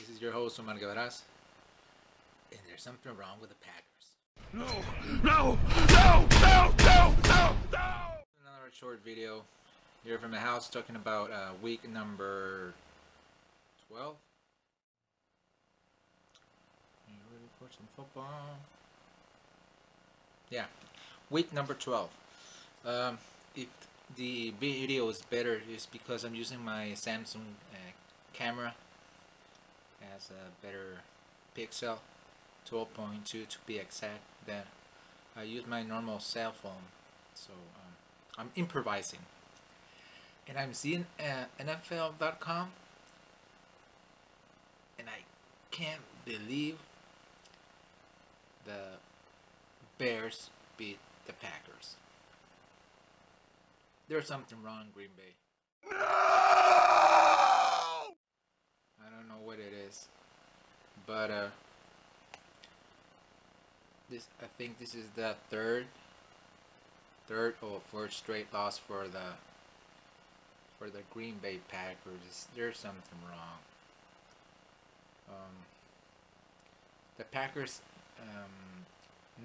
This is your host, Omar Gavaraz, and there's something wrong with the Packers. No! No! No! No! No! No! No! Another short video here from the house talking about week number 12. You ready for some football? Yeah, week number 12. If the video is better, it's because I'm using my Samsung camera. It has a better pixel, 12.2 to be exact. Than I use my normal cell phone, so I'm improvising. And I'm seeing NFL.com, and I can't believe the Bears beat the Packers. There's something wrong in Green Bay. No! I don't know what it is, but I think this is the third or fourth straight loss for the Green Bay Packers. There's something wrong. The Packers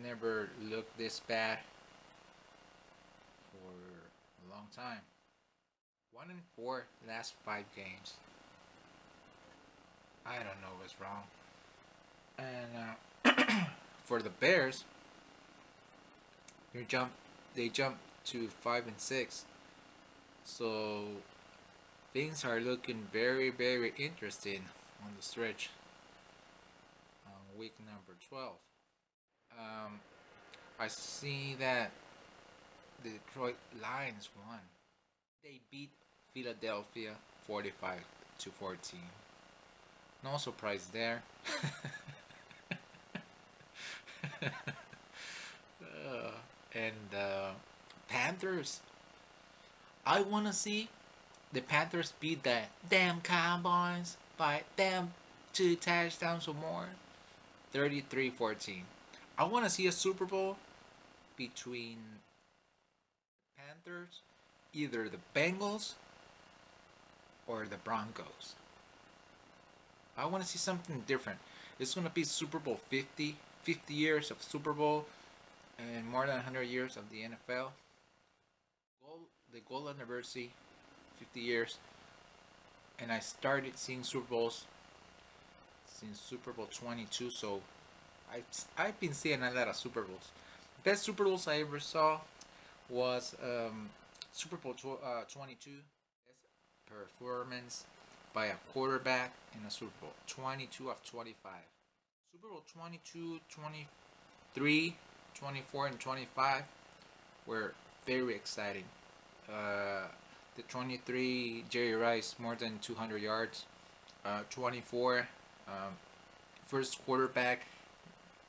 never looked this bad for a long time. 1-4 last 5 games. I don't know what's wrong. And for the Bears, they jumped to 5-6. So things are looking very, very interesting on the stretch on week number 12. I see that the Detroit Lions won. They beat Philadelphia 45-14. No surprise there. And Panthers. I want to see the Panthers beat the damn Cowboys by damn 2 touchdowns or more. 33-14. I want to see a Super Bowl between Panthers, either the Bengals or the Broncos. I want to see something different. It's going to be Super Bowl 50 years of Super Bowl and more than 100 years of the NFL. The goal anniversary, 50 years. And I started seeing Super Bowls since Super Bowl 22, so I've been seeing a lot of Super Bowls. Best Super Bowls I ever saw was Super Bowl 22. Best performance by a quarterback in a Super Bowl. 22 of 25. Super Bowl 22, 23, 24, and 25 were very exciting. The 23, Jerry Rice, more than 200 yards. 24, first quarterback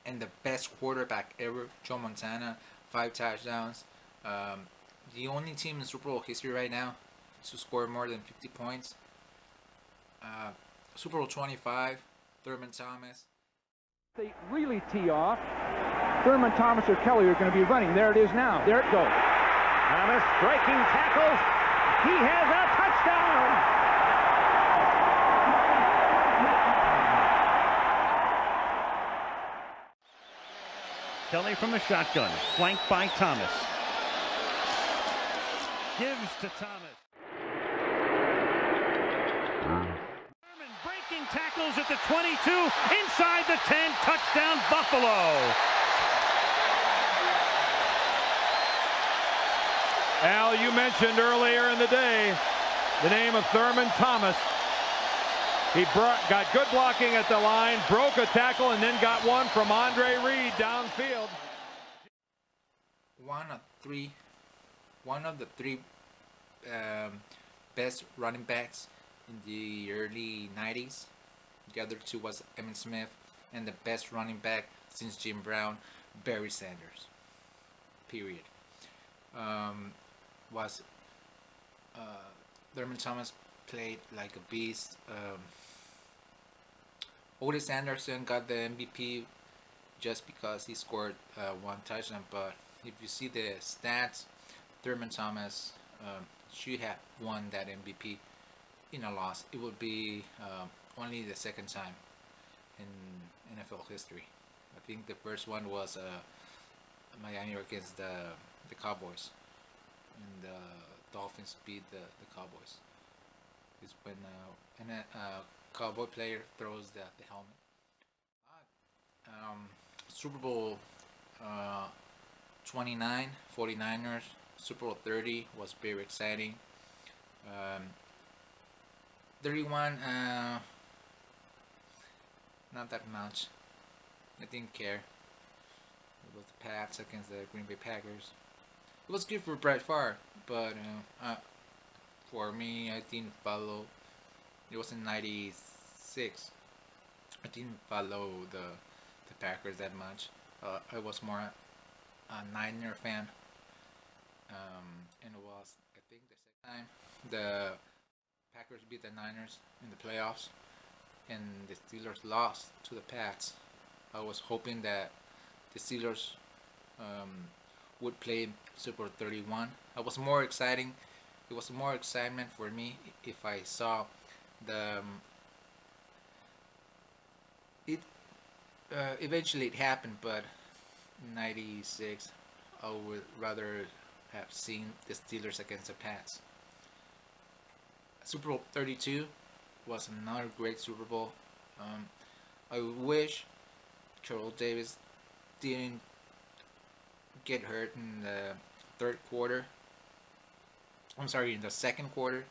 and the best quarterback ever, Joe Montana, 5 touchdowns. The only team in Super Bowl history right now to score more than 50 points. Super Bowl 25, Thurman Thomas. They really tee off. Thurman Thomas or Kelly are going to be running. There it is now. There it goes. Thomas breaking tackles. He has a touchdown. Kelly from the shotgun, flanked by Thomas. Gives to Thomas. Thurman breaking tackles at the 22, inside the 10, touchdown Buffalo. Al, you mentioned earlier in the day the name of Thurman Thomas. He got good blocking at the line, broke a tackle, and then got one from Andre Reed downfield. One of the three best running backs in the early 90s. The other two was Emmitt Smith, and the best running back since Jim Brown, Barry Sanders. Period. Thurman Thomas played like a beast. Otis Anderson got the MVP just because he scored 1 touchdown, but if you see the stats, Thurman Thomas should have won that MVP in a loss. It would be only the second time in NFL history. I think the first one was Miami against the Cowboys, and the Dolphins beat the Cowboys. Is when a Cowboy player throws the helmet. Super Bowl 29, 49ers. Super Bowl 30 was very exciting. 31, not that much. I didn't care. It was the Pats against the Green Bay Packers. It was good for Brett Favre, but for me, I didn't follow. It was in '96. I didn't follow the Packers that much. I was more a Niner fan. And it was, I think, the second time the Packers beat the Niners in the playoffs, and the Steelers lost to the Pats. I was hoping that the Steelers would play Super Bowl 31. It was more exciting. It was more excitement for me if I saw the it eventually it happened, but in '96 I would rather have seen the Steelers against the Pats. Super Bowl 32 was another great Super Bowl. I wish Charles Davis didn't get hurt in the third quarter. I'm sorry, in the second quarter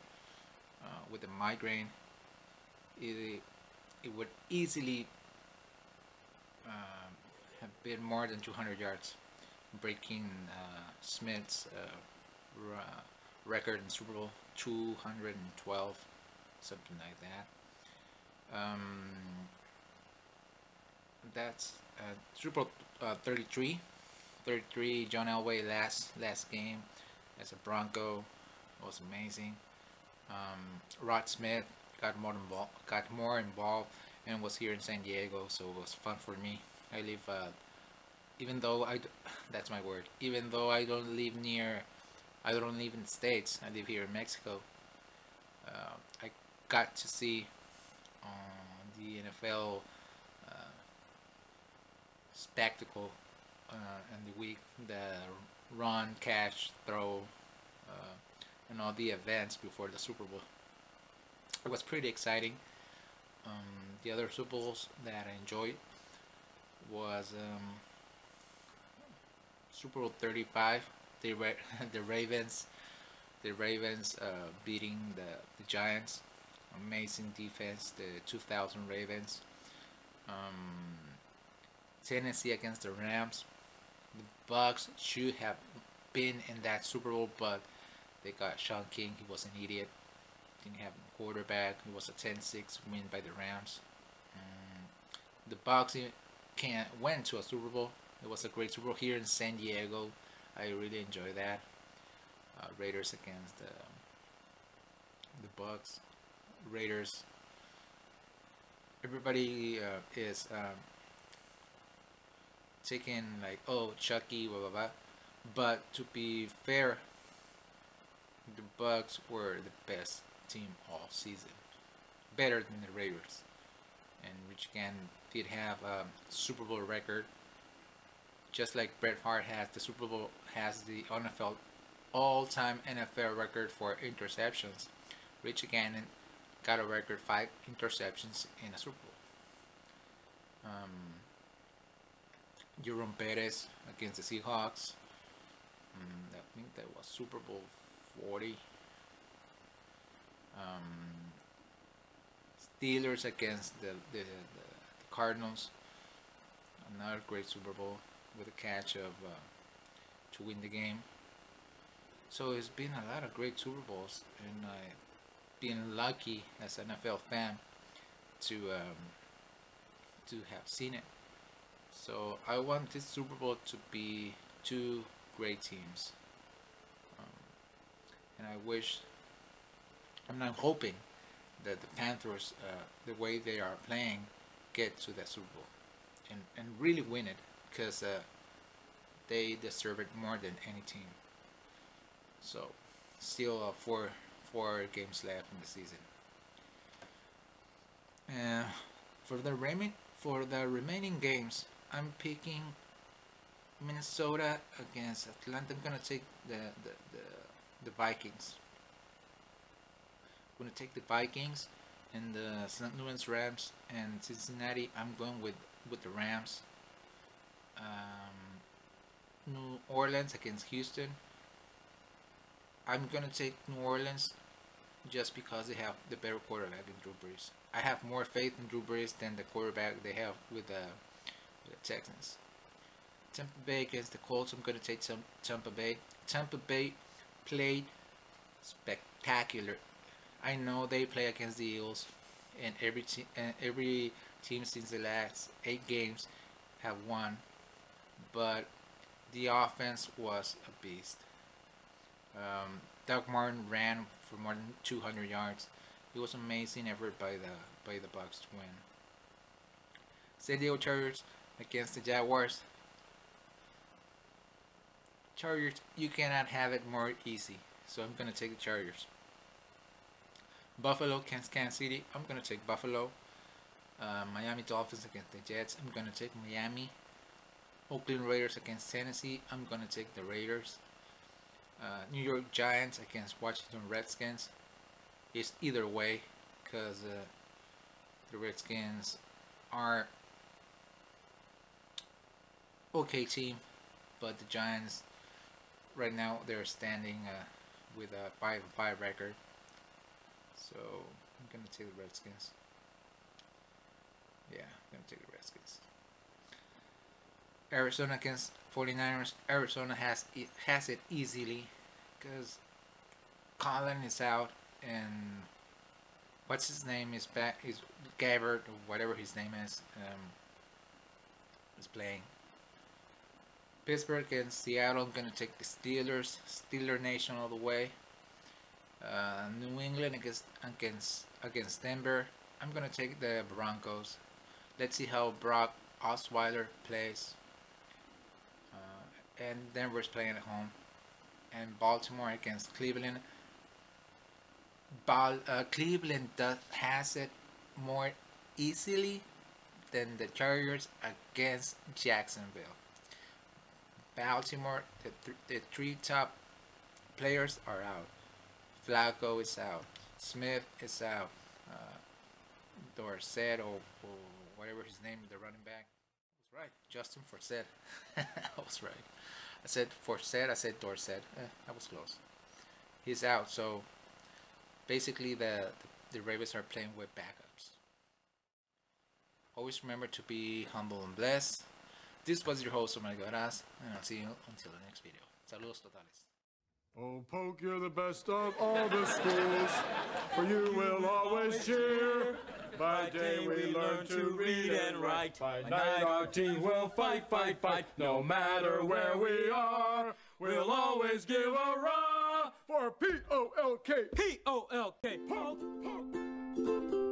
with the migraine. It would easily have been more than 200 yards, breaking Smith's record in Super Bowl 212, something like that. That's Super Bowl 33. John Elway last game as a Bronco was amazing. Rod Smith got more involved and was here in San Diego, so it was fun for me. I live even though that's my word, even though I don't live in the States, I live here in Mexico. I got to see the NFL spectacle in the week, the run, catch, throw, and all the events before the Super Bowl. It was pretty exciting. The other Super Bowls that I enjoyed was Super Bowl 35. The Ravens beating the Giants. Amazing defense. The 2000 Ravens. Tennessee against the Rams. The Bucks should have been in that Super Bowl, but they got Sean King. He was an idiot. Didn't have a quarterback. It was a 10-6 win by the Rams. The Bucks went to a Super Bowl. It was a great Super Bowl here in San Diego. I really enjoyed that. Raiders against the Bucks. Raiders. Everybody is taking like, oh, Chucky, blah blah blah. But to be fair, the Bucks were the best team all season, better than the Raiders. And Rich Gann did have a Super Bowl record, just like Bret Hart has the NFL all-time NFL record for interceptions. Rich Gannon got a record 5 interceptions in a Super Bowl. Jerome Perez against the Seahawks. I think that was Super Bowl 40. Steelers against the Cardinals. Another great Super Bowl with a catch of to win the game. So it's been a lot of great Super Bowls, and I've been lucky as an NFL fan to have seen it. So I want this Super Bowl to be 2 great teams, and I'm not hoping that the Panthers, the way they are playing, get to that Super Bowl and really win it, because they deserve it more than any team. So still 4 games left in the season. For the remaining games, I'm picking Minnesota against Atlanta. I'm gonna take the Vikings. I'm gonna take the Vikings and the St. Louis Rams, and Cincinnati. I'm going with the Rams. New Orleans against Houston. I'm gonna take New Orleans just because they have the better quarterback in Drew Brees. I have more faith in Drew Brees than the quarterback they have with the Texans. Tampa Bay against the Colts. I'm gonna take Tampa Bay. Tampa Bay played spectacular. I know they play against the Eagles, and every team since the last 8 games have won, but the offense was a beast. Doug Martin ran for more than 200 yards. It was an amazing effort by the Bucs to win. San Diego Chargers against the Jaguars. Chargers, you cannot have it more easy, so I'm gonna take the Chargers. Buffalo against Kansas City. I'm gonna take Buffalo. Miami Dolphins against the Jets. I'm gonna take Miami. Oakland Raiders against Tennessee. I'm gonna take the Raiders. New York Giants against Washington Redskins. It's either way, because the Redskins are okay team, but the Giants right now they're standing with a 5-5 record. So I'm gonna take the Redskins. Yeah, I'm gonna take the Redskins. Arizona against 49ers. Arizona has it easily because Colin is out and what's his name is back. Is Gabbard or whatever his name is playing. Pittsburgh against Seattle. I'm gonna take the Steelers. Steeler Nation all the way. New England against Denver. I'm gonna take the Broncos. Let's see how Brock Osweiler plays. And Denver's playing at home. And Baltimore against Cleveland. Cleveland has it more easily than the Chargers against Jacksonville. Baltimore, the 3 top players are out. Flacco is out. Smith is out. Dorsett or whatever his name, the running back. I was right. Justin Forsett. I was right. I said Forsett. I said Dorsett. I was close. He's out. So basically, the Ravens are playing with backups. Always remember to be humble and blessed. This was your host, Omar Garaz, and I'll see you until the next video. Saludos totales. Oh, Poke, you're the best of all the schools, for you will always cheer. By day we learn to read and write. By night our team will fight, fight, fight. No matter where we are, we'll always give a rah for P-O-L-K. P-O-L-K. Poke, poke.